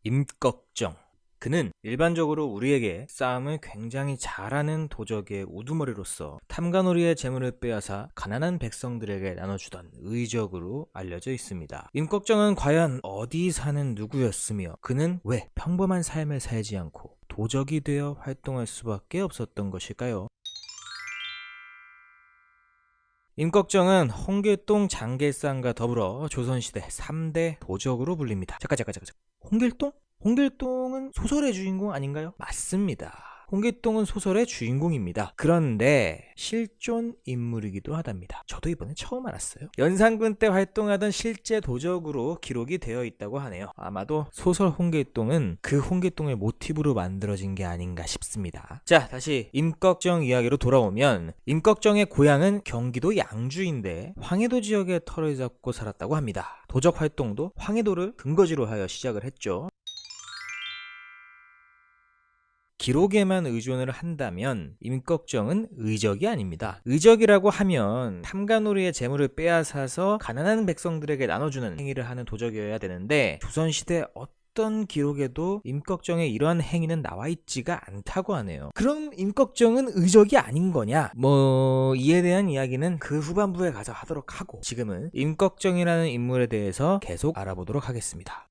임꺽정. 그는 일반적으로 우리에게 싸움을 굉장히 잘하는 도적의 우두머리로서 탐관오리의 재물을 빼앗아 가난한 백성들에게 나눠주던 의적으로 알려져 있습니다. 임꺽정은 과연 어디 사는 누구였으며 그는 왜 평범한 삶을 살지 않고 도적이 되어 활동할 수밖에 없었던 것일까요? 임꺽정은 홍길동, 장길상과 더불어 조선시대 3대 도적으로 불립니다. 잠깐. 홍길동? 홍길동은 소설의 주인공 아닌가요? 맞습니다. 홍길동은 소설의 주인공입니다. 그런데 실존 인물이기도 하답니다. 저도 이번에 처음 알았어요. 연산군 때 활동하던 실제 도적으로 기록이 되어 있다고 하네요. 아마도 소설 홍길동은 그 홍길동을 모티브로 만들어진 게 아닌가 싶습니다. 자, 다시 임꺽정 이야기로 돌아오면 임꺽정의 고향은 경기도 양주인데 황해도 지역에 터를 잡고 살았다고 합니다. 도적 활동도 황해도를 근거지로 하여 시작을 했죠. 기록에만 의존을 한다면 임꺽정은 의적이 아닙니다. 의적이라고 하면 탐관오리의 재물을 빼앗아서 가난한 백성들에게 나눠주는 행위를 하는 도적이어야 되는데 조선시대 어떤 기록에도 임꺽정의 이러한 행위는 나와 있지가 않다고 하네요. 그럼 임꺽정은 의적이 아닌 거냐? 이에 대한 이야기는 그 후반부에 가서 하도록 하고 지금은 임꺽정이라는 인물에 대해서 계속 알아보도록 하겠습니다.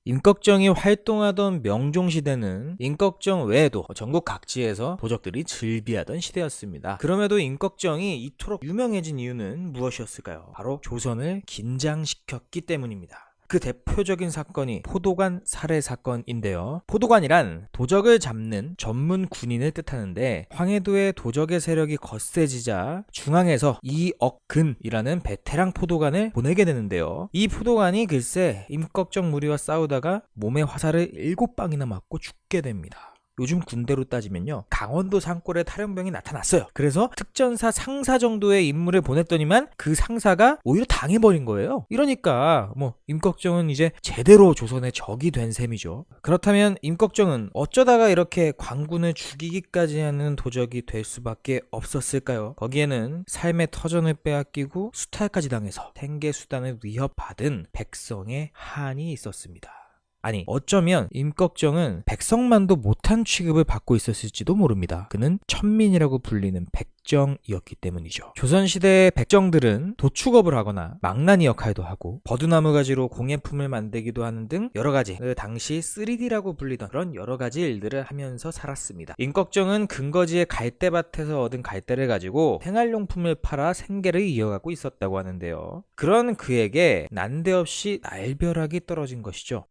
임꺽정이 활동하던 명종시대는 임꺽정 외에도 전국 각지에서 도적들이 즐비하던 시대였습니다. 그럼에도 임꺽정이 이토록 유명해진 이유는 무엇이었을까요? 바로 조선을 긴장시켰기 때문입니다. 그 대표적인 사건이 포도관 살해 사건인데요. 포도관이란 도적을 잡는 전문 군인을 뜻하는데 황해도의 도적의 세력이 거세지자 중앙에서 이억근이라는 베테랑 포도관을 보내게 되는데요. 이 포도관이 글쎄 임꺽정 무리와 싸우다가 몸에 화살을 7방이나 맞고 죽게 됩니다. 요즘 군대로 따지면요, 강원도 산골에 탈영병이 나타났어요. 그래서 특전사 상사 정도의 인물을 보냈더니만 그 상사가 오히려 당해버린 거예요. 이러니까 임꺽정은 이제 제대로 조선의 적이 된 셈이죠. 그렇다면 임꺽정은 어쩌다가 이렇게 관군을 죽이기까지 하는 도적이 될 수밖에 없었을까요? 거기에는 삶의 터전을 빼앗기고 수탈까지 당해서 생계 수단을 위협받은 백성의 한이 있었습니다. 아니, 어쩌면 임꺽정은 백성만도 못한 취급을 받고 있었을지도 모릅니다. 그는 천민이라고 불리는 백정이었기 때문이죠. 조선시대의 백정들은 도축업을 하거나 망나니 역할도 하고 버드나무 가지로 공예품을 만들기도 하는 등 여러가지 그 당시 3D라고 불리던 그런 여러가지 일들을 하면서 살았습니다. 임꺽정은 근거지의 갈대밭에서 얻은 갈대를 가지고 생활용품을 팔아 생계를 이어가고 있었다고 하는데요. 그런 그에게 난데없이 날벼락이 떨어진 것이죠.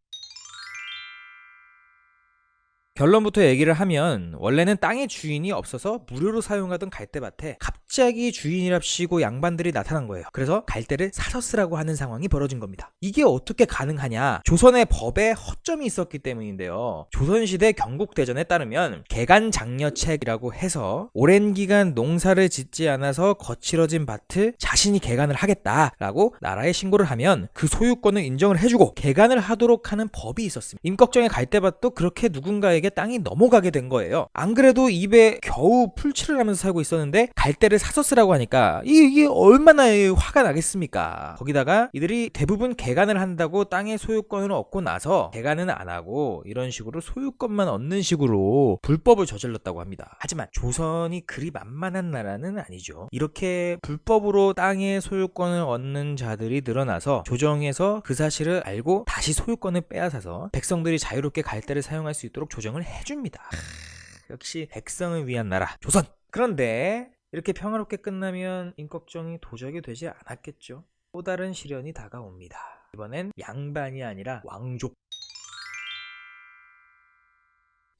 결론부터 얘기를 하면 원래는 땅의 주인이 없어서 무료로 사용하던 갈대밭에 갑자기 주인이랍시고 양반들이 나타난 거예요. 그래서 갈대를 사서 쓰라고 하는 상황이 벌어진 겁니다. 이게 어떻게 가능하냐? 조선의 법에 허점이 있었기 때문인데요. 조선시대 경국대전에 따르면 개간장려책이라고 해서 오랜 기간 농사를 짓지 않아서 거칠어진 밭을 자신이 개간을 하겠다라고 나라에 신고를 하면 그 소유권을 인정을 해주고 개간을 하도록 하는 법이 있었습니다. 임꺽정의 갈대밭도 그렇게 누군가에게 땅이 넘어가게 된 거예요. 안 그래도 입에 겨우 풀칠을 하면서 살고 있었는데 갈대를 사서 쓰라고 하니까 이게 얼마나 화가 나겠습니까? 거기다가 이들이 대부분 개간을 한다고 땅의 소유권을 얻고 나서 개간은 안 하고 이런 식으로 소유권만 얻는 식으로 불법을 저질렀다고 합니다. 하지만 조선이 그리 만만한 나라는 아니죠. 이렇게 불법으로 땅의 소유권을 얻는 자들이 늘어나서 조정에서 그 사실을 알고 다시 소유권을 빼앗아서 백성들이 자유롭게 갈대를 사용할 수 있도록 조정을 해줍니다. 역시 백성을 위한 나라 조선. 그런데 이렇게 평화롭게 끝나면 임꺽정이 도적이 되지 않았겠죠. 또 다른 시련이 다가옵니다. 이번엔 양반이 아니라 왕족.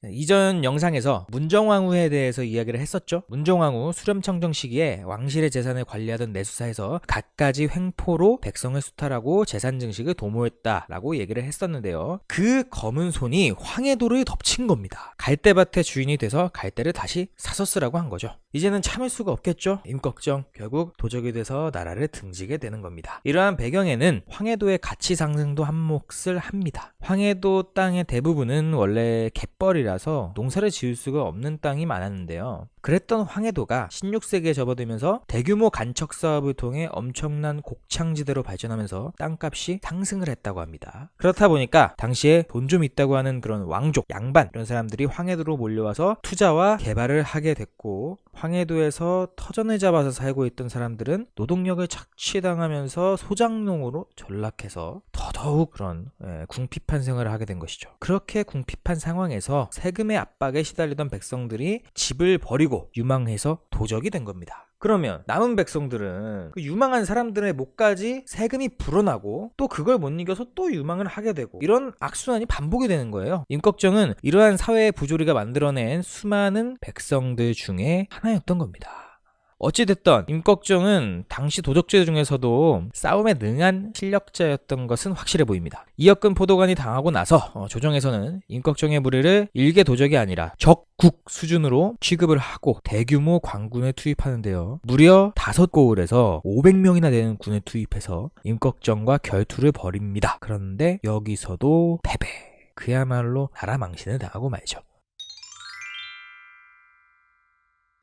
이전 영상에서 문정왕후에 대해서 이야기를 했었죠. 문정왕후 수렴청정 시기에 왕실의 재산을 관리하던 내수사에서 갖가지 횡포로 백성을 수탈하고 재산 증식을 도모했다라고 얘기를 했었는데요. 그 검은 손이 황해도를 덮친 겁니다. 갈대밭의 주인이 돼서 갈대를 다시 사서 쓰라고 한 거죠. 이제는 참을 수가 없겠죠. 임꺽정 결국 도적이 돼서 나라를 등지게 되는 겁니다. 이러한 배경에는 황해도의 가치 상승도 한몫을 합니다. 황해도 땅의 대부분은 원래 갯벌이라 시절이라서 농사를 지을 수가 없는 땅이 많았는데요. 그랬던 황해도가 16세기에 접어들면서 대규모 간척 사업을 통해 엄청난 곡창지대로 발전하면서 땅값이 상승을 했다고 합니다. 그렇다 보니까 당시에 돈 좀 있다고 하는 그런 왕족, 양반 이런 사람들이 황해도로 몰려와서 투자와 개발을 하게 됐고, 황해도에서 터전을 잡아서 살고 있던 사람들은 노동력을 착취당하면서 소작농으로 전락해서 더더욱 그런 궁핍한 생활을 하게 된 것이죠. 그렇게 궁핍한 상황에서 세금의 압박에 시달리던 백성들이 집을 버리고 유망해서 도적이 된 겁니다. 그러면 남은 백성들은 그 유망한 사람들의 목까지 세금이 불어나고 또 그걸 못 이겨서 또 유망을 하게 되고, 이런 악순환이 반복이 되는 거예요. 임꺽정은 이러한 사회의 부조리가 만들어낸 수많은 백성들 중에 하나였던 겁니다. 어찌됐든 임꺽정은 당시 도적제 중에서도 싸움에 능한 실력자였던 것은 확실해 보입니다. 이혁근 포도관이 당하고 나서 조정에서는 임꺽정의 무리를 일개 도적이 아니라 적국 수준으로 취급을 하고 대규모 관군을 투입하는데요. 무려 5고을에서 500명이나 되는 군을 투입해서 임꺽정과 결투를 벌입니다. 그런데 여기서도 패배, 그야말로 나라 망신을 당하고 말죠.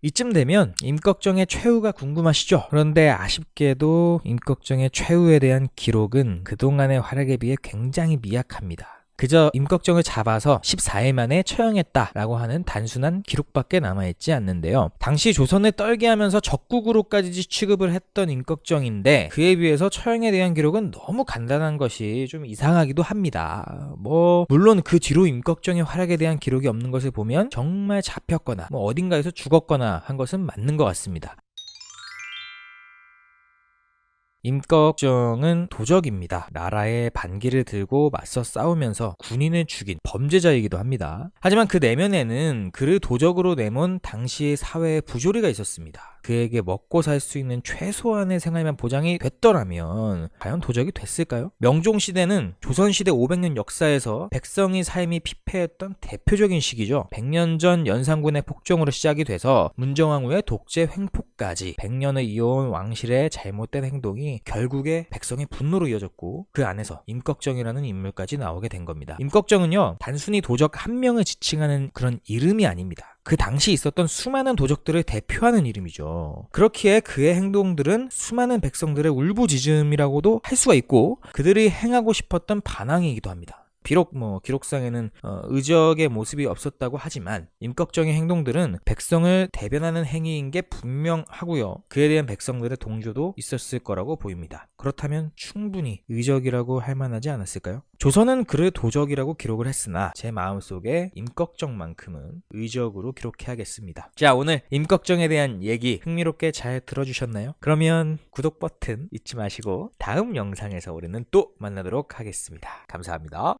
이쯤 되면 임꺽정의 최후가 궁금하시죠? 그런데 아쉽게도 임꺽정의 최후에 대한 기록은 그동안의 활약에 비해 굉장히 미약합니다. 그저 임꺽정을 잡아서 14일 만에 처형했다라고 하는 단순한 기록밖에 남아있지 않는데요. 당시 조선을 떨게 하면서 적국으로까지 취급을 했던 임꺽정인데 그에 비해서 처형에 대한 기록은 너무 간단한 것이 좀 이상하기도 합니다. 물론 그 뒤로 임꺽정의 활약에 대한 기록이 없는 것을 보면 정말 잡혔거나 어딘가에서 죽었거나 한 것은 맞는 것 같습니다. 임꺽정은 도적입니다. 나라의 반기를 들고 맞서 싸우면서 군인을 죽인 범죄자이기도 합니다. 하지만 그 내면에는 그를 도적으로 내몬 당시의 사회의 부조리가 있었습니다. 그에게 먹고 살 수 있는 최소한의 생활만 보장이 됐더라면 과연 도적이 됐을까요? 명종시대는 조선시대 500년 역사에서 백성의 삶이 피폐했던 대표적인 시기죠. 100년 전 연산군의 폭정으로 시작이 돼서 문정왕후의 독재 횡포까지 100년을 이어온 왕실의 잘못된 행동이 결국에 백성의 분노로 이어졌고, 그 안에서 임꺽정이라는 인물까지 나오게 된 겁니다. 임꺽정은요, 단순히 도적 한 명을 지칭하는 그런 이름이 아닙니다. 그 당시 있었던 수많은 도적들을 대표하는 이름이죠. 그렇기에 그의 행동들은 수많은 백성들의 울부짖음이라고도 할 수가 있고, 그들이 행하고 싶었던 반항이기도 합니다. 비록 기록상에는 의적의 모습이 없었다고 하지만 임꺽정의 행동들은 백성을 대변하는 행위인 게 분명하고요. 그에 대한 백성들의 동조도 있었을 거라고 보입니다. 그렇다면 충분히 의적이라고 할 만하지 않았을까요? 조선은 그를 도적이라고 기록을 했으나 제 마음속에 임꺽정만큼은 의적으로 기록해야겠습니다. 자, 오늘 임꺽정에 대한 얘기 흥미롭게 잘 들어주셨나요? 그러면 구독 버튼 잊지 마시고 다음 영상에서 우리는 또 만나도록 하겠습니다. 감사합니다.